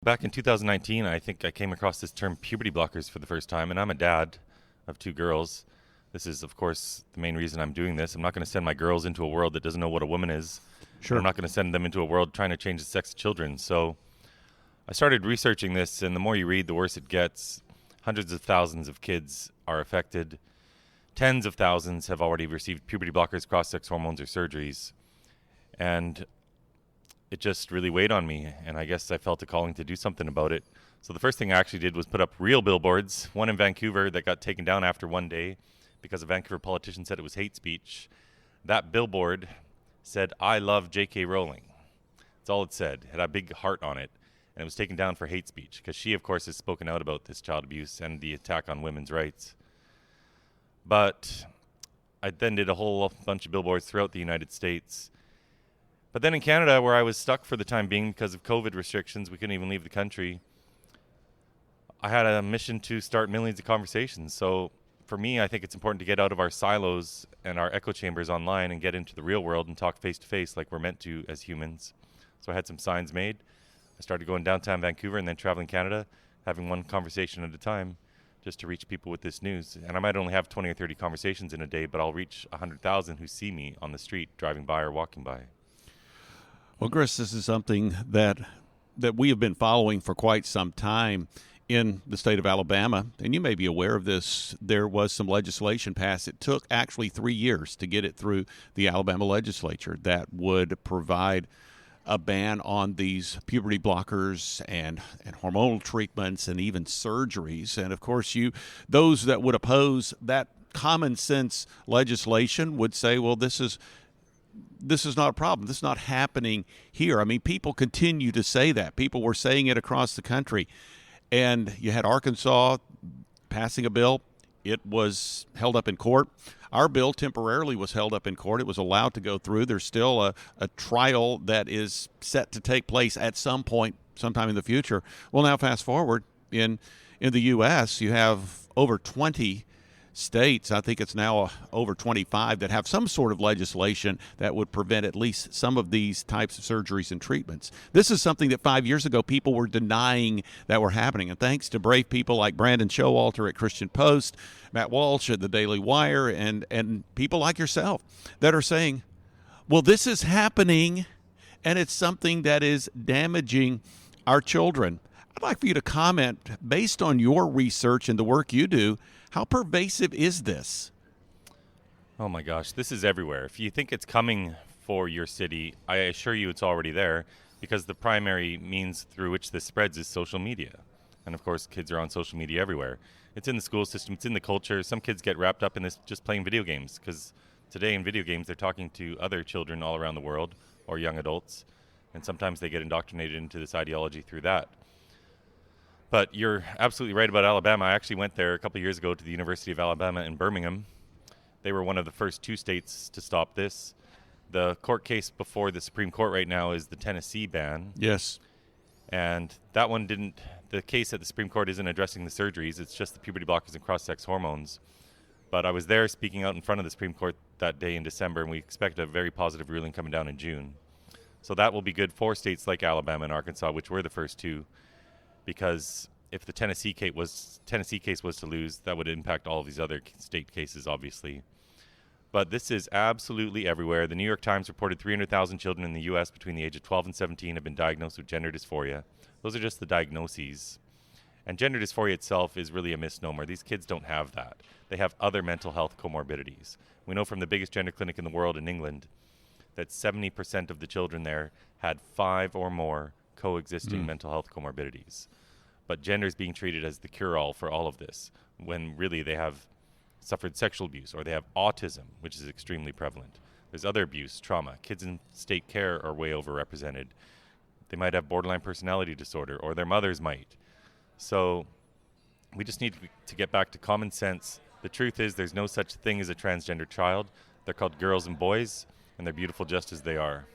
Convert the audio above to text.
Back in 2019, I think I came across this term puberty blockers for the first time, and I'm a dad of two girls. This is, of course, the main reason I'm doing this. I'm not going to send my girls into a world that doesn't know what a woman is. Sure. I'm not going to send them into a world trying to change the sex of children. So I started researching this, and the more you read, the worse it gets. Hundreds of thousands of kids are affected. Tens of thousands have already received puberty blockers, cross-sex hormones, or surgeries. And it just really weighed on me, and I guess I felt a calling to do something about it. So the first thing I actually did was put up real billboards, one in Vancouver that got taken down after one day because a Vancouver politician said it was hate speech. That billboard said, "I love J.K. Rowling." That's all it said. It had a big heart on it, and it was taken down for hate speech because she, of course, has spoken out about this child abuse and the attack on women's rights. But I then did a whole bunch of billboards throughout the United States. But then in Canada, where I was stuck for the time being because of COVID restrictions, we couldn't even leave the country, I had a mission to start millions of conversations. So for me, I think it's important to get out of our silos and our echo chambers online and get into the real world and talk face to face like we're meant to as humans. So I had some signs made. I started going downtown Vancouver and then traveling Canada, having one conversation at a time just to reach people with this news. And I might only have 20 or 30 conversations in a day, but I'll reach 100,000 who see me on the street driving by or walking by. Well, Chris, this is something that we have been following for quite some time in the state of Alabama, and you may be aware of this. There was some legislation passed. It took actually 3 years to get it through the Alabama legislature that would provide a ban on these puberty blockers and hormonal treatments and even surgeries. And of course, those that would oppose that common sense legislation would say, well, this is not a problem. This is not happening here. I mean, people continue to say that. People were saying it across the country. And you had Arkansas passing a bill. It was held up in court. Our bill temporarily was held up in court. It was allowed to go through. There's still a trial that is set to take place at some point, sometime in the future. Well, now fast forward in the U.S., you have over 20 states, I think it's now over 25, that have some sort of legislation that would prevent at least some of these types of surgeries and treatments. This is something that 5 years ago people were denying that were happening. And thanks to brave people like Brandon Showalter at Christian Post, Matt Walsh at the Daily Wire, and people like yourself that are saying, well, this is happening and it's something that is damaging our children. I'd like for you to comment, based on your research and the work you do, how pervasive is this? Oh my gosh, this is everywhere. If you think it's coming for your city, I assure you it's already there, because the primary means through which this spreads is social media. And of course, kids are on social media everywhere. It's in the school system, it's in the culture. Some kids get wrapped up in this just playing video games, because today in video games they're talking to other children all around the world, or young adults, and sometimes they get indoctrinated into this ideology through that. But you're absolutely right about Alabama. I actually went there a couple of years ago to the University of Alabama in Birmingham. They were one of the first two states to stop this. The court case before the Supreme Court right now is the Tennessee ban. Yes. And that one the case at the Supreme Court isn't addressing the surgeries. It's just the puberty blockers and cross-sex hormones. But I was there speaking out in front of the Supreme Court that day in December, and we expect a very positive ruling coming down in June. So that will be good for states like Alabama and Arkansas, which were the first two, because if the Tennessee case was to lose, that would impact all of these other state cases, obviously. But this is absolutely everywhere. The New York Times reported 300,000 children in the U.S. between the age of 12 and 17 have been diagnosed with gender dysphoria. Those are just the diagnoses. And gender dysphoria itself is really a misnomer. These kids don't have that. They have other mental health comorbidities. We know from the biggest gender clinic in the world in England that 70% of the children there had 5 or more coexisting mental health comorbidities. But gender is being treated as the cure-all for all of this, when really they have suffered sexual abuse, or they have autism, which is extremely prevalent. There's other abuse, trauma. Kids in state care are way overrepresented. They might have borderline personality disorder, or their mothers might. So we just need to get back to common sense. The truth is there's no such thing as a transgender child. They're called girls and boys, and they're beautiful just as they are.